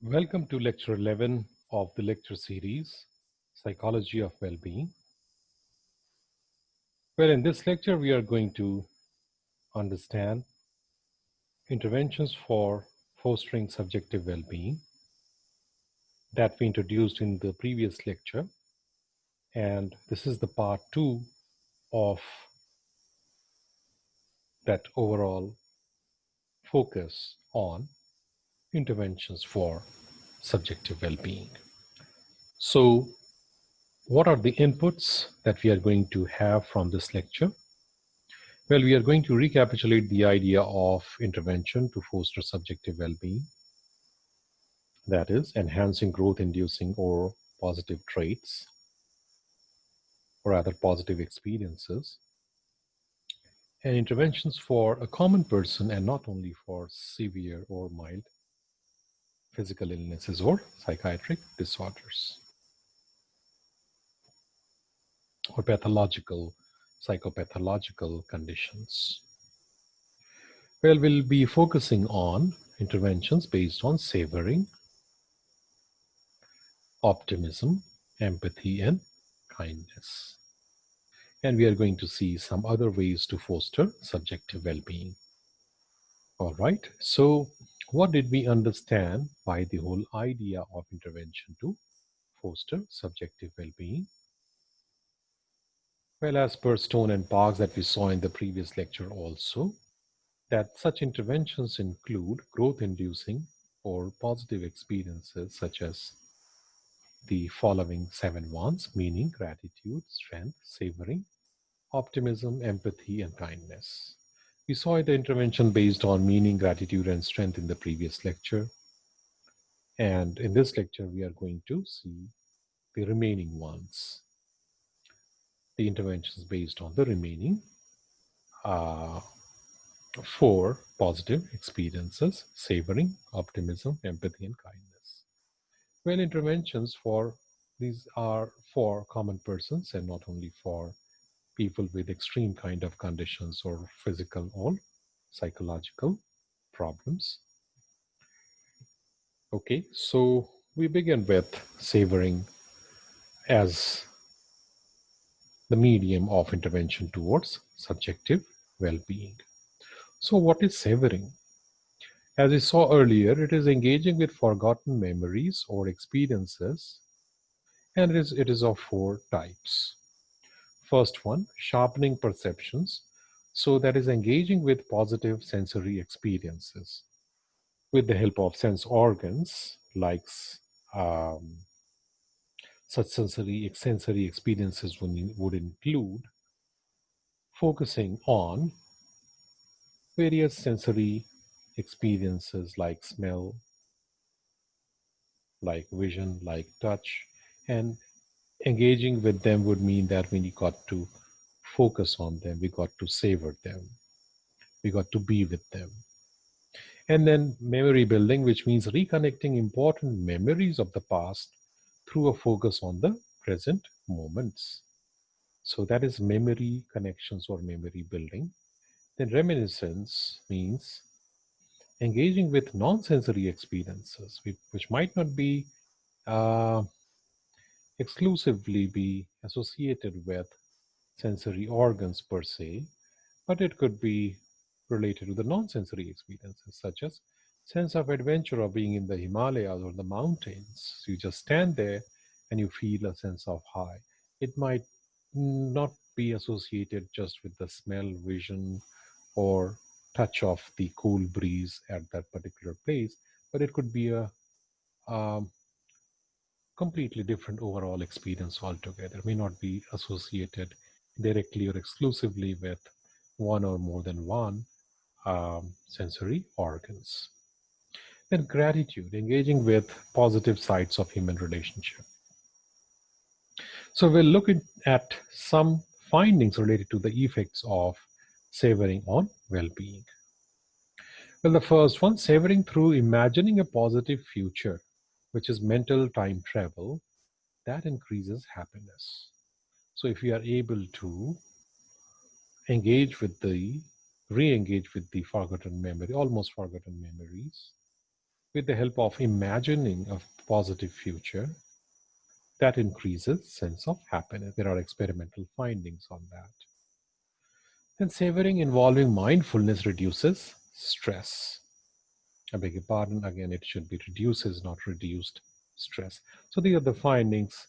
Welcome to Lecture 11 of the lecture series, Psychology of Well-Being. Well, in this lecture, we are going to understand interventions for fostering subjective well-being that we introduced in the previous lecture. And this is the part 2 of that overall focus on interventions for subjective well-being. So, what are the inputs that we are going to have from this lecture? Well, we are going to recapitulate the idea of intervention to foster subjective well-being, that is, enhancing growth-inducing or positive traits, or rather positive experiences, and interventions for a common person and not only for severe or mild physical illnesses or psychiatric disorders, or pathological, psychopathological conditions. Well, we'll be focusing on interventions based on savoring, optimism, empathy, and kindness. And we are going to see some other ways to foster subjective well-being. All right. So what did we understand by the whole idea of intervention to foster subjective well-being? Well, as per Stone and Parks that we saw in the previous lecture also, that such interventions include growth-inducing or positive experiences such as the following 7 ones, meaning gratitude, strength, savoring, optimism, empathy, and kindness. We saw the intervention based on meaning, gratitude, and strength in the previous lecture. And in this lecture, we are going to see the remaining ones, the interventions based on the remaining uh, 4 positive experiences: savoring, optimism, empathy, and kindness. Well, interventions for these are for common persons and not only for people with extreme kind of conditions or physical or psychological problems. Okay, so we begin with savoring as the medium of intervention towards subjective well-being. So what is savoring? As we saw earlier, it is engaging with forgotten memories or experiences, and it is of 4 types. First one, sharpening perceptions. So that is engaging with positive sensory experiences with the help of sense organs like um, such sensory experiences would include focusing on various sensory experiences like smell, like vision, like touch, and engaging with them would mean that we got to focus on them, we got to savor them, we got to be with them. And then memory building, which means reconnecting important memories of the past through a focus on the present moments. So that is memory connections or memory building. Then reminiscence means engaging with non-sensory experiences, which might not be uh, exclusively be associated with sensory organs per se, but it could be related to the non-sensory experiences, such as sense of adventure of being in the Himalayas or the mountains. You just stand there and you feel a sense of high. It might not be associated just with the smell, vision, or touch of the cool breeze at that particular place, but it could be a um, completely different overall experience altogether. May not be associated directly or exclusively with one or more than one sensory organs. Then gratitude, engaging with positive sides of human relationship. So we'll look at some findings related to the effects of savoring on well-being. Well, the first one, savoring through imagining a positive future, which is mental time travel, that increases happiness. So if you are able to engage with the re-engage with the forgotten memory, almost forgotten memories, with the help of imagining a positive future that increases sense of happiness. There are experimental findings on that. Then savoring involving mindfulness reduces stress. I beg your pardon, again, it should be reduces, not reduced stress. So these are the findings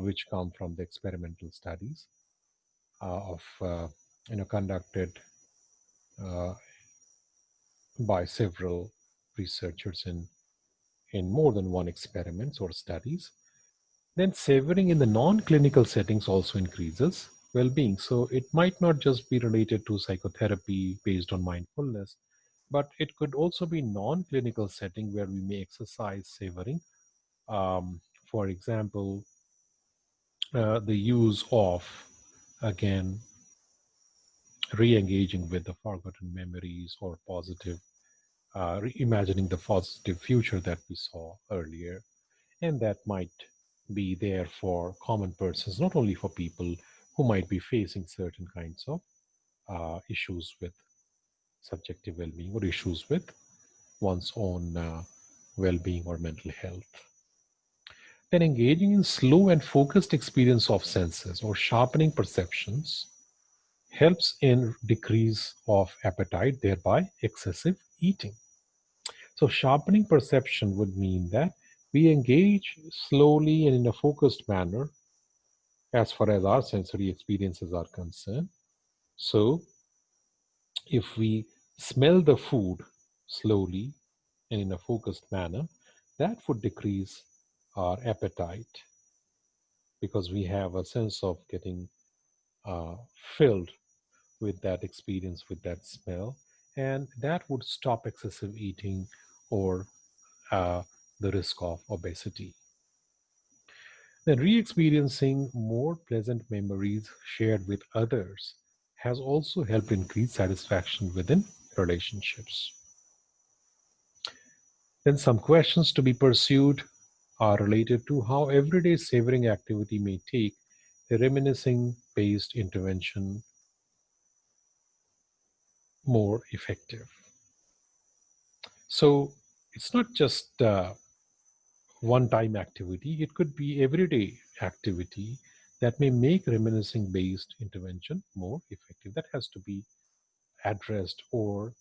which come from the experimental studies of conducted uh, by several researchers in more than one experiments or studies. Then savoring in the non-clinical settings also increases well-being. So it might not just be related to psychotherapy based on mindfulness, but it could also be non-clinical setting where we may exercise savoring. Um, for example, the use of, again, re-engaging with the forgotten memories or positive, imagining the positive future that we saw earlier. And that might be there for common persons, not only for people who might be facing certain kinds of issues with subjective well-being or issues with one's own well-being or mental health. Then engaging in slow and focused experience of senses or sharpening perceptions helps in decrease of appetite, thereby excessive eating. So sharpening perception would mean that we engage slowly and in a focused manner as far as our sensory experiences are concerned. So if we smell the food slowly and in a focused manner, that would decrease our appetite because we have a sense of getting uh, filled with that experience, with that smell, and that would stop excessive eating or uh, the risk of obesity. Then, re experiencing more pleasant memories shared with others has also helped increase satisfaction within relationships. Then, some questions to be pursued are related to how everyday savoring activity may take a reminiscing based intervention more effective. So, it's not just one time activity, it could be everyday activity that may make reminiscing based intervention more effective. That has to be addressed or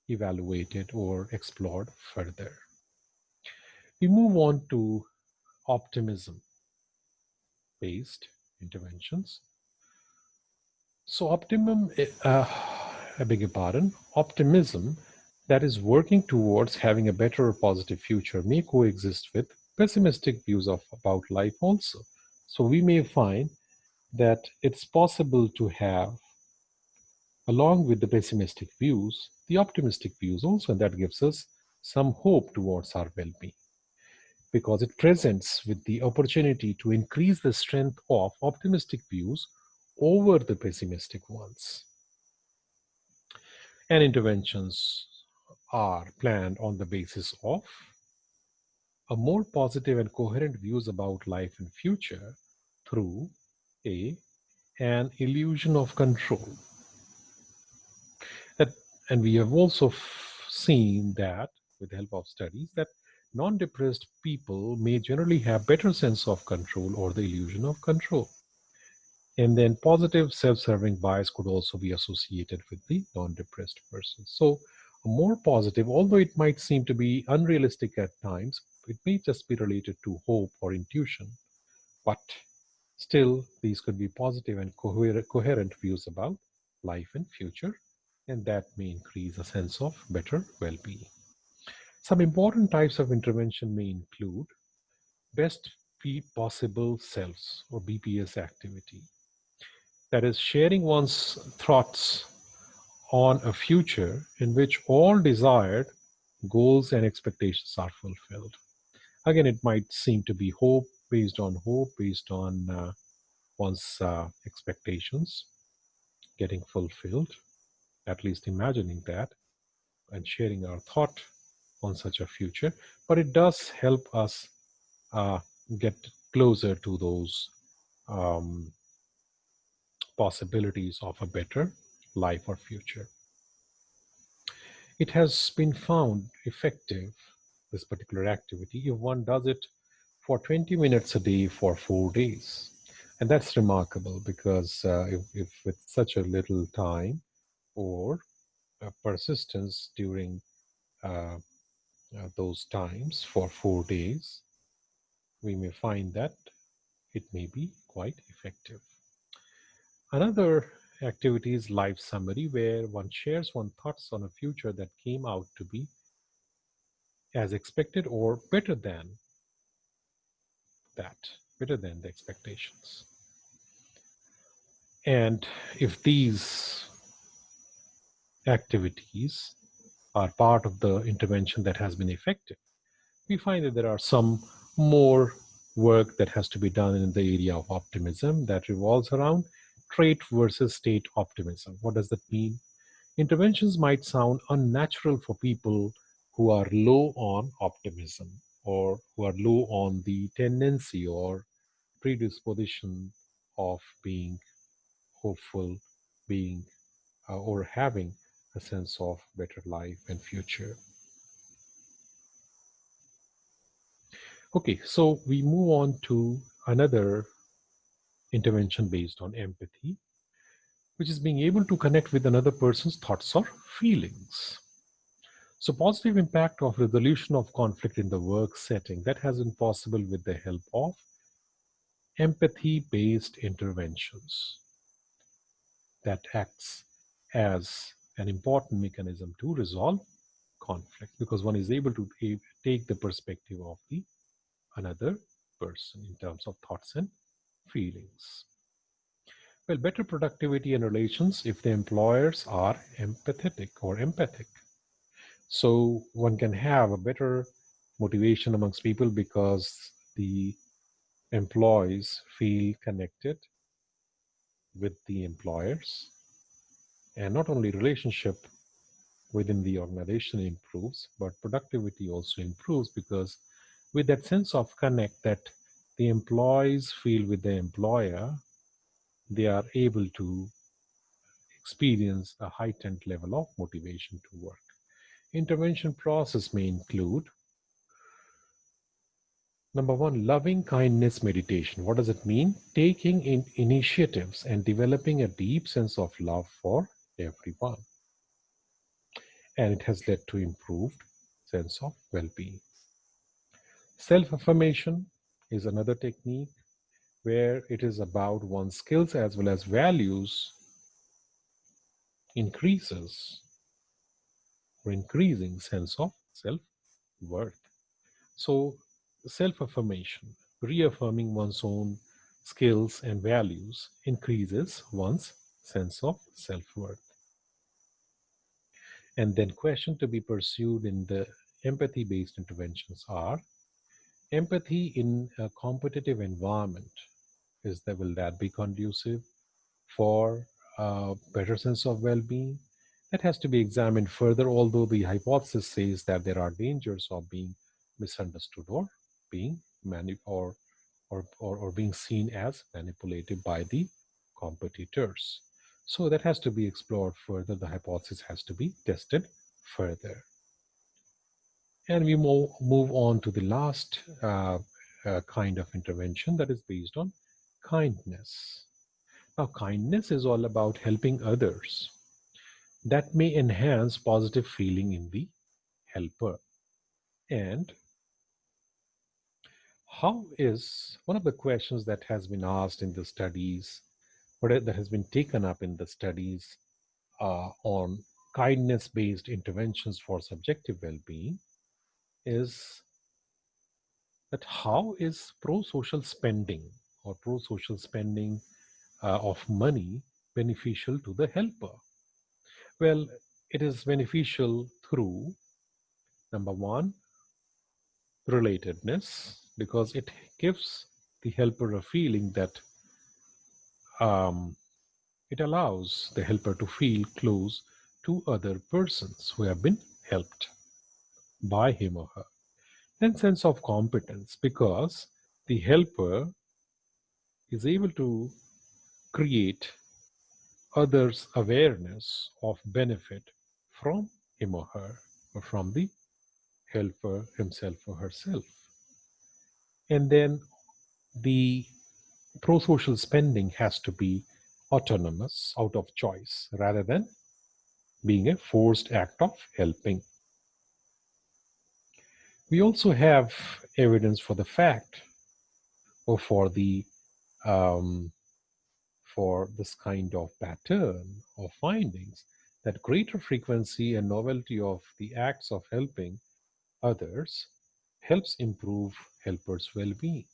evaluated or explored further. We move on to optimism based interventions. So, I beg your pardon, optimism that is working towards having a better or positive future may coexist with pessimistic views of about life also. So, we may find that it's possible to have, along with the pessimistic views, the optimistic views also, and that gives us some hope towards our well being because it presents with the opportunity to increase the strength of optimistic views over the pessimistic ones. And interventions are planned on the basis of a more positive and coherent views about life and future through a an illusion of control. That, and we have also seen that with the help of studies that non-depressed people may generally have better sense of control or the illusion of control. And then positive self-serving bias could also be associated with the non-depressed person. So a more positive, although it might seem to be unrealistic at times, it may just be related to hope or intuition, but still these could be positive and coherent views about life and future, and that may increase a sense of better well-being. Some important types of intervention may include best possible selves or BPS activity, that is, sharing one's thoughts on a future in which all desired goals and expectations are fulfilled. Again, it might seem to be hope, based on one's expectations getting fulfilled, at least imagining that and sharing our thought on such a future. But it does help us uh, get closer to those um, possibilities of a better life or future. It has been found effective this particular activity if one does it for 20 minutes a day for 4 days. And that's remarkable because if with such a little time or persistence during uh, those times for 4 days, we may find that it may be quite effective. Another activity is life summary, where one shares one thoughts on a future that came out to be as expected or that, better than the expectations. And if these activities are part of the intervention that has been effective, we find that there are some more work that has to be done in the area of optimism that revolves around trait versus state optimism. What does that mean? Interventions might sound unnatural for people who are low on optimism or who are low on the tendency or predisposition of being hopeful, being or having a sense of better life and future. Okay, so we move on to another intervention based on empathy, which is being able to connect with another person's thoughts or feelings. So, positive impact of resolution of conflict in the work setting that has been possible with the help of empathy based interventions that acts as an important mechanism to resolve conflict because one is able to take the perspective of the another person in terms of thoughts and feelings. Well, better productivity and relations if the employers are empathetic or empathic. So one can have a better motivation amongst people because the employees feel connected with the employers, and not only relationship within the organization improves, but productivity also improves because with that sense of connect that the employees feel with the employer, they are able to experience a heightened level of motivation to work. Intervention process may include number one, loving kindness meditation. What does it mean? Taking in initiatives and developing a deep sense of love for everyone. And it has led to improved sense of well-being. Self-affirmation is another technique where it is about one's skills as well as values increases or increasing sense of self-worth. So self-affirmation, reaffirming one's own skills and values increases one's sense of self-worth. And then question to be pursued in the empathy-based interventions are empathy in a competitive environment. Will that be conducive for a better sense of well-being? That has to be examined further, although the hypothesis says that there are dangers of being misunderstood or being or being seen as manipulated by the competitors. So that has to be explored further. The hypothesis has to be tested further. And we move on to the last kind of intervention that is based on kindness. Now, kindness is all about helping others. That may enhance positive feeling in the helper. And how is one of the questions that has been asked in the studies, or that has been taken up in the studies on kindness based interventions for subjective well being is that how is pro social spending or pro social spending of money beneficial to the helper? Well, it is beneficial through number one, relatedness, because it gives the helper a feeling that um, it allows the helper to feel close to other persons who have been helped by him or her. Then sense of competence, because the helper is able to create others' awareness of benefit from him or her or from the helper himself or herself. And then the pro-social spending has to be autonomous, out of choice, rather than being a forced act of helping. We also have evidence for the fact, or um, for this kind of pattern of findings, that greater frequency and novelty of the acts of helping others helps improve helpers' well-being,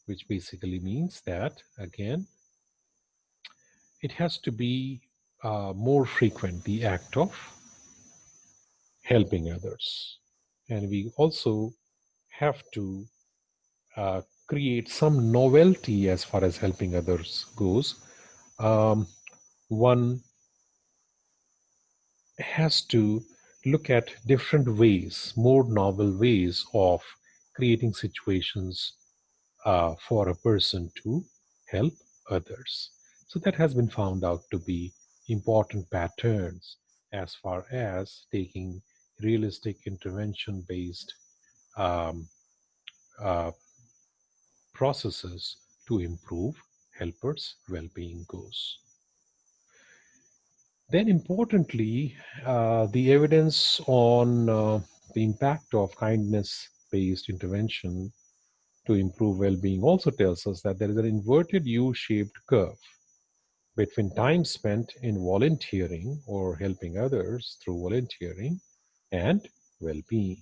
which basically means that again it has to be more frequent, the act of helping others. And we also have to uh, create some novelty as far as helping others goes. Um, one has to look at different ways, more novel ways of creating situations for a person to help others. So that has been found out to be important patterns as far as taking realistic intervention based um, uh, processes to improve helpers' well being goes. Then, importantly, the evidence on the impact of kindness based intervention to improve well being also tells us that there is an inverted U shaped curve between time spent in volunteering or helping others through volunteering and well being.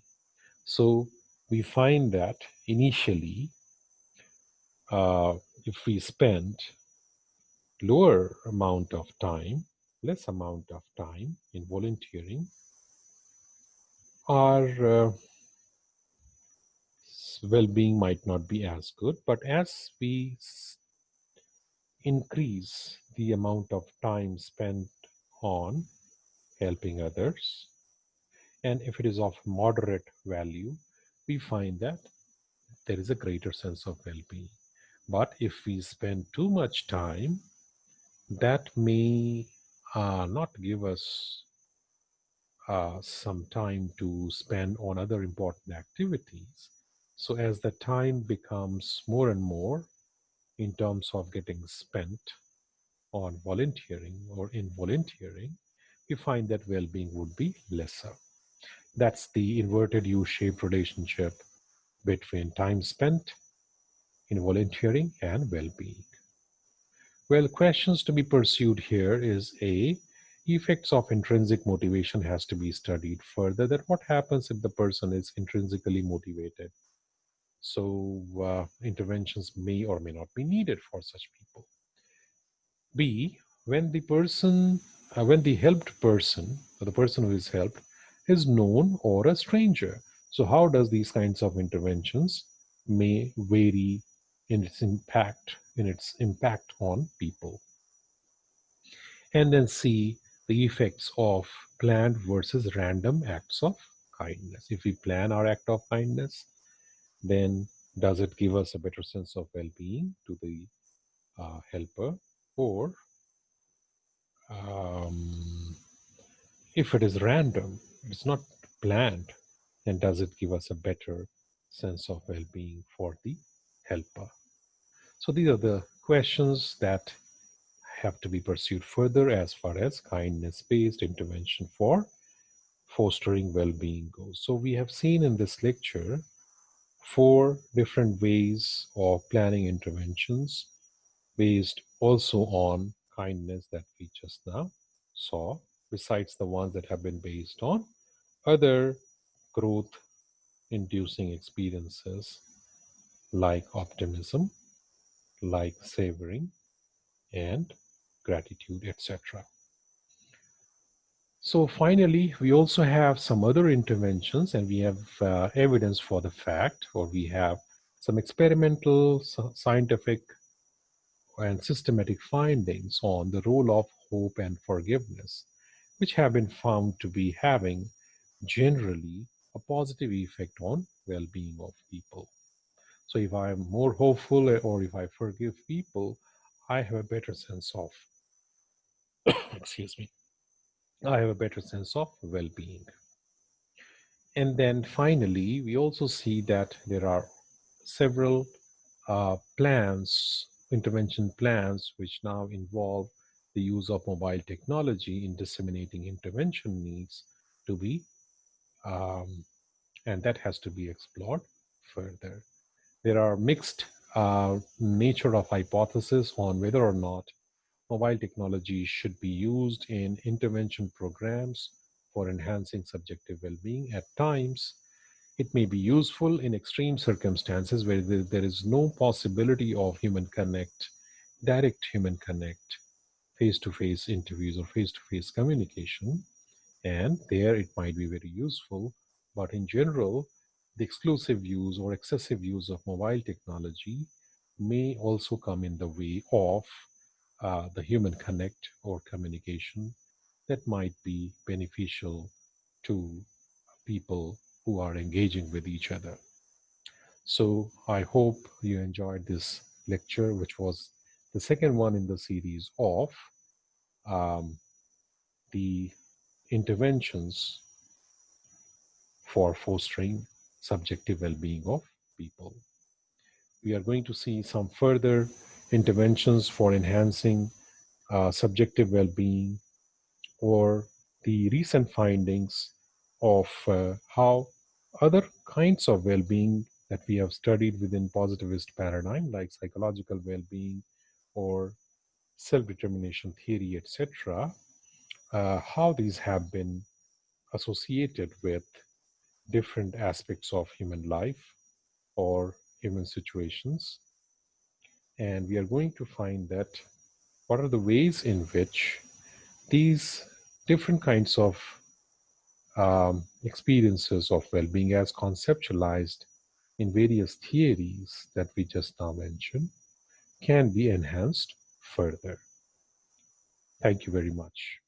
So, we find that initially, if we spend lower amount of time, less amount of time in volunteering, our well-being might not be as good. But as we increase the amount of time spent on helping others, and if it is of moderate value, we find that there is a greater sense of well-being. But if we spend too much time, that may not give us some time to spend on other important activities. So, as the time becomes more and more in terms of getting spent on volunteering or in volunteering, we find that well being would be lesser. That's the inverted U shaped relationship between time spent in volunteering and well being. Well, questions to be pursued here is A, effects of intrinsic motivation has to be studied further. That what happens if the person is intrinsically motivated? So interventions may or may not be needed for such people. B, when the helped person or the person who is helped is known or a stranger. So how does these kinds of interventions may vary in its impact on people? And then C, the effects of planned versus random acts of kindness. If we plan our act of kindness, then does it give us a better sense of well being to the helper? Or um, if it is random, it's not planned, then does it give us a better sense of well being for the helper? So these are the questions that have to be pursued further as far as kindness based intervention for fostering well being goes. So, we have seen in this lecture four different ways of planning interventions based also on kindness that we just now saw, besides the ones that have been based on other growth inducing experiences like optimism, like savoring, and gratitude, etc. So finally, we also have some other interventions, and we have evidence for the fact, or we have some experimental, scientific, and systematic findings on the role of hope and forgiveness, which have been found to be having generally a positive effect on well-being of people. So if I am more hopeful or if I forgive people, I have a better sense of, excuse me, I have a better sense of well-being. And then finally, we also see that there are several intervention plans, which now involve the use of mobile technology in disseminating intervention needs to be, um, and that has to be explored further. There are mixed nature of hypotheses on whether or not mobile technology should be used in intervention programs for enhancing subjective well being. At times, it may be useful in extreme circumstances where there is no possibility of direct human connect, face to face interviews or face to face communication. And there it might be very useful. But in general, the exclusive use or excessive use of mobile technology may also come in the way of the human connect or communication that might be beneficial to people who are engaging with each other. So I hope you enjoyed this lecture, which was the second one in the series of um, the interventions for fostering subjective well being of people. We are going to see some further interventions for enhancing subjective well being or the recent findings of how other kinds of well-being that we have studied within positivist paradigm like psychological well-being or self-determination theory, etc., how these have been associated with different aspects of human life or human situations. And we are going to find that what are the ways in which these different kinds of experiences of well being as conceptualized in various theories that we just now mentioned can be enhanced further. Thank you very much.